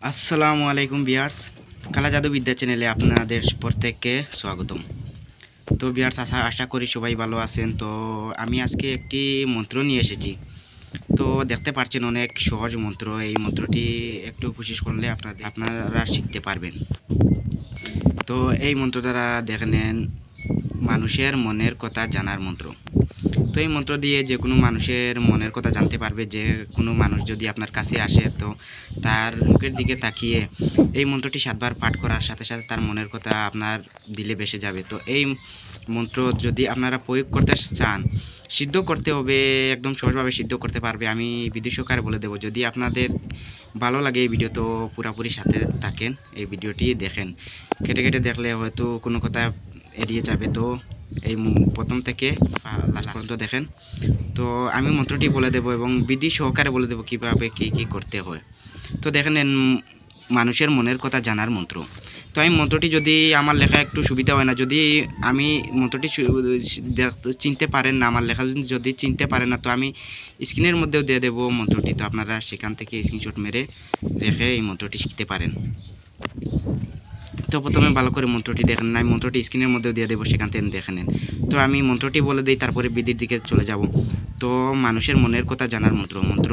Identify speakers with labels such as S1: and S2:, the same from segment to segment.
S1: আসসালামু আলাইকুম ভিউয়ার্স, কালা জাদু বিদ্যা চ্যানেলে আপনাদের প্রত্যেককে স্বাগতম। তো ভিউয়ার্স, আশা করি সবাই ভালো আছেন। তো আমি আজকে একটি মন্ত্র নিয়ে এসেছি। তো দেখতে পাচ্ছেন অনেক সহজ মন্ত্র। এই মন্ত্রটি একটু কোশিশ করলে আপনারা শিখতে পারবেন। তো এই মন্ত্র দ্বারা দেখে নেন, মানুষের মনের কথা জানার মন্ত্র। তো এই মন্ত্র দিয়ে যে কোনো মানুষের মনের কথা জানতে পারবে। যে কোনো মানুষ যদি আপনার কাছে আসে, তো তার মুখের দিকে তাকিয়ে এই মন্ত্রটি 7 বার পাঠ করার সাথে সাথে তার মনের কথা আপনার দিলে ভেসে যাবে। তো এই মন্ত্র যদি আপনারা প্রয়োগ করতে চান, সিদ্ধ করতে হবে, একদম সহজভাবে সিদ্ধ করতে পারবে। আমি বিধি সহকারে বলে দেবো। যদি আপনাদের ভালো লাগে এই ভিডিও, তো পুরোপুরি সাথে থাকেন, এই ভিডিওটি দেখেন। কেটে কেটে দেখলে হয়তো কোনো কথা এড়িয়ে যাবে। তো এই প্রথম থেকে লাস্ট পর্যন্ত দেখেন। তো আমি মন্ত্রটি বলে দেব এবং বিধি সহকারে বলে দেব কীভাবে কী করতে হয়। তো দেখেন, মানুষের মনের কথা জানার মন্ত্র। তো আমি মন্ত্রটি, যদি আমার লেখা একটু সুবিধা হয় না, যদি আমি মন্ত্রটি চিনতে পারেন না, আমার লেখা যদি চিনতে পারেন না, তো আমি স্ক্রিনের মধ্যেও দিয়ে দেবো মন্ত্রটি। তো আপনারা সেখান থেকে স্ক্রিনশট মেরে রেখে এই মন্ত্রটি শিখতে পারেন। তো প্রথমে ভালো করে মন্ত্রটি দেখেন। আমি মন্ত্রটি স্ক্রিনের মধ্যেও দিয়ে দেবো, সেখান থেকে দেখে নেন। তো আমি মন্ত্রটি বলে দিই, তারপরে বিধির দিকে চলে যাব। তো মানুষের মনের কথা জানার মন্ত্র।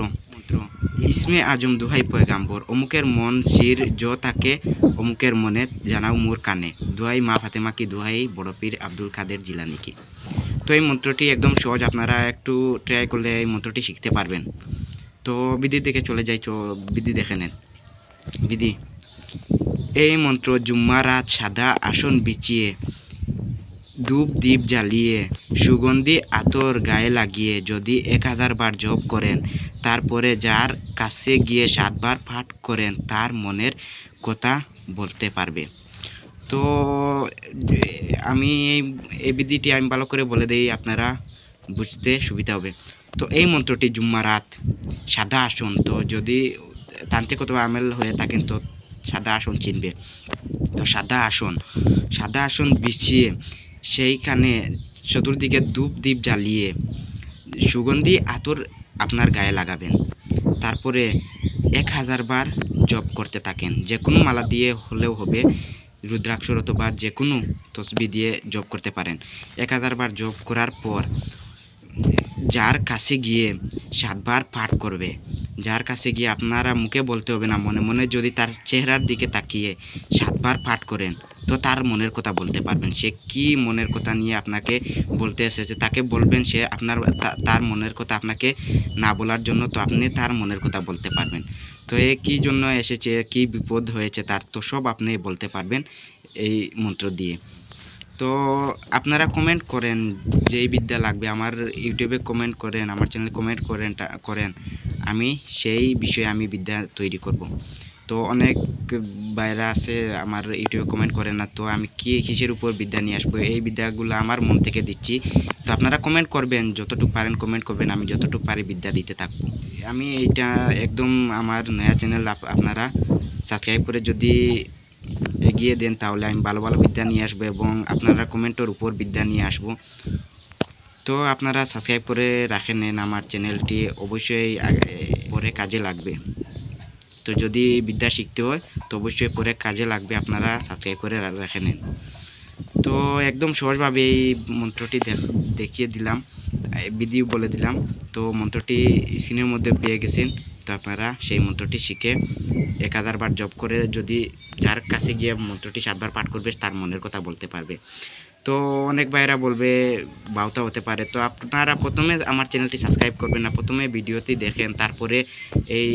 S1: ইসমে আজম দুহাই পয়গাম্বর, অমুকের মন শির থাকে অমুকের মনে জানাও মোর কানে, দুহাই মা ফাতেমা কি, দুহাই বড় পীর আব্দুল কাদের জিলানি কি। তো এই মন্ত্রটি একদম সহজ, আপনারা একটু ট্রাই করলে এই মন্ত্রটি শিখতে পারবেন। তো বিধির দিকে চলে যাই। বিধি দেখে নেন। বিধি: এই মন্ত্র জুম্মা রাত সাদা আসন বিছিয়ে, ধূপ দ্বীপ জ্বালিয়ে, সুগন্ধি আতর গায়ে লাগিয়ে যদি 1000 বার জপ করেন, তারপরে যার কাছে গিয়ে 7 বার পাঠ করেন, তার মনের কথা বলতে পারবে। তো আমি এই বিধিটি আমি ভালো করে বলে দিই, আপনারা বুঝতে সুবিধা হবে। তো এই মন্ত্রটি জুম্মা রাত সাদা আসন, তো যদি তান্ত্রিকতা আমেল হয়ে থাকেন তো সাদা আসন চিনবে। তো সাদা আসন বিছিয়ে সেইখানে চতুর্দিকে ধূপ দ্বীপ জ্বালিয়ে সুগন্ধি আতর আপনার গায়ে লাগাবেন। তারপরে 1000 বার জপ করতে থাকেন। যে কোনো মালা দিয়ে হলেও হবে, রুদ্রাক্ষর অথবা যে কোনো তসবি দিয়ে জপ করতে পারেন। 1000 বার জপ করার পর যার কাছে গিয়ে 7 বার পাঠ করবে। যার কাছে গিয়ে আপনারা মুখে বলতে হবে না, মনে মনে যদি তার চেহারার দিকে তাকিয়ে 7 বার পাঠ করেন, তো তার মনের কথা বলতে পারবেন। সে কি মনের কথা নিয়ে আপনাকে বলতে এসেছে, তাকে বলবেন। সে তার মনের কথা আপনাকে না বলার জন্য, তো আপনি তার মনের কথা বলতে পারবেন। তো এ কী জন্য এসেছে, কি বিপদ হয়েছে, তার তো সব আপনি বলতে পারবেন এই মন্ত্র দিয়ে। তো আপনারা কমেন্ট করেন যেই বিদ্যা লাগবে, আমার ইউটিউবে কমেন্ট করেন, আমার চ্যানেলে কমেন্ট করেন, আমি সেই বিষয়ে আমি বিদ্যা তৈরি করব। তো অনেক বাইরে আছে আমার ইউটিউবে কমেন্ট করেন না, তো আমি কিসের উপর বিদ্যা নিয়ে আসবো, এই বিদ্যাগুলো আমার মন থেকে দিচ্ছি। তো আপনারা কমেন্ট করবেন, যতটুকু পারেন কমেন্ট করবেন, আমি যতটুকু পারি বিদ্যা দিতে থাকবো। আমি এইটা একদম আমার নয়া চ্যানেল, আপনারা সাবস্ক্রাইব করে যদি এগিয়ে দেন, তাহলে আমি ভালো ভালো বিদ্যা নিয়ে আসবো এবং আপনারা কমেন্টের উপর বিদ্যা নিয়ে আসবো। তো আপনারা সাবস্ক্রাইব করে রাখে নেন, আমার চ্যানেলটি অবশ্যই পরে কাজে লাগবে। তো যদি বিদ্যা শিখতে হয় তো অবশ্যই পরে কাজে লাগবে, আপনারা সাবস্ক্রাইব করে রাখে নেন। তো একদম সহজভাবে এই মন্ত্রটি দেখিয়ে দিলাম, বিধি বলে দিলাম। তো মন্ত্রটি স্ক্রিনের মধ্যে পেয়ে গেছেন। তো আপনারা সেই মন্ত্রটি শিখে 1000 বার জপ করে যদি যার কাছে গিয়ে মন্ত্রটি 7 বার পাঠ করবে, তার মনের কথা বলতে পারবে। তো অনেক ভাইরা বলবে বাউতা হতে পারে। তো আপনারা প্রথমে আমার চ্যানেলটি সাবস্ক্রাইব করবেন না, প্রথমে ভিডিওটি দেখেন, তারপরে এই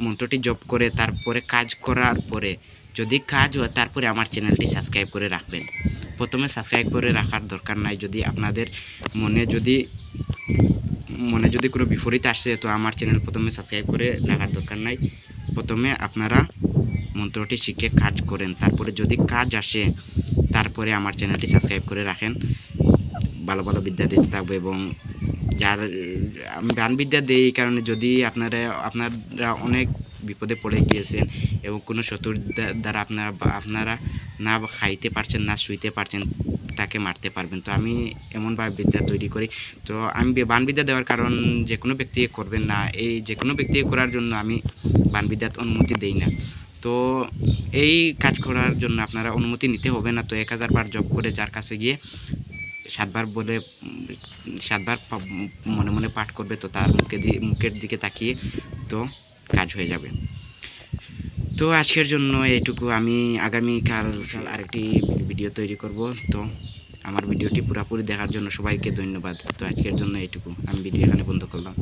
S1: মন্ত্রটি জপ করে তারপরে কাজ করার পরে যদি কাজ হয়, তারপরে আমার চ্যানেলটি সাবস্ক্রাইব করে রাখবেন। প্রথমে সাবস্ক্রাইব করে রাখার দরকার নাই। যদি আপনাদের মনে যদি কোনো বিপরীত আসে, তো আমার চ্যানেল প্রথমে সাবস্ক্রাইব করে রাখার দরকার নাই। প্রথমে আপনারা মন্ত্রটি শিখে কাজ করেন, তারপরে যদি কাজ আসে, তারপরে আমার চ্যানেলটি সাবস্ক্রাইব করে রাখেন। ভালো ভালো বিদ্যা দিতে থাকবো এবং আমি জ্ঞানবিদ্যা দিই এই কারণে, যদি আপনারা অনেক বিপদে পড়ে গিয়েছেন এবং কোনো শত্রুর দ্বারা আপনারা না খাইতে পারছেন, না শুইতে পারছেন, তাকে মারতে পারবেন। তো আমি এমনভাবে বিদ্যা তৈরি করি। তো আমি বানবিদ্যা দেওয়ার কারণ, যে কোনো ব্যক্তিকে করবেন না, এই যে কোনো ব্যক্তিকে করার জন্য আমি বানবিদ্যার অনুমতি দেই না। তো এই কাজ করার জন্য আপনারা অনুমতি নিতে হবে না। তো 1000 বার জপ করে যার কাছে গিয়ে 7 বার বলে 7 বার মনে মনে পাঠ করবে, তো তার মুখের দিকে তাকিয়ে তো কাজ হয়ে যাবে। তো আজকের জন্য এইটুকু। আমি আগামীকাল আরেকটি ভিডিও তৈরি করব। তো আমার ভিডিওটি পুরোপুরি দেখার জন্য সবাইকে ধন্যবাদ। তো আজকের জন্য এইটুকু, আমি ভিডিও এখানে বন্ধ করলাম।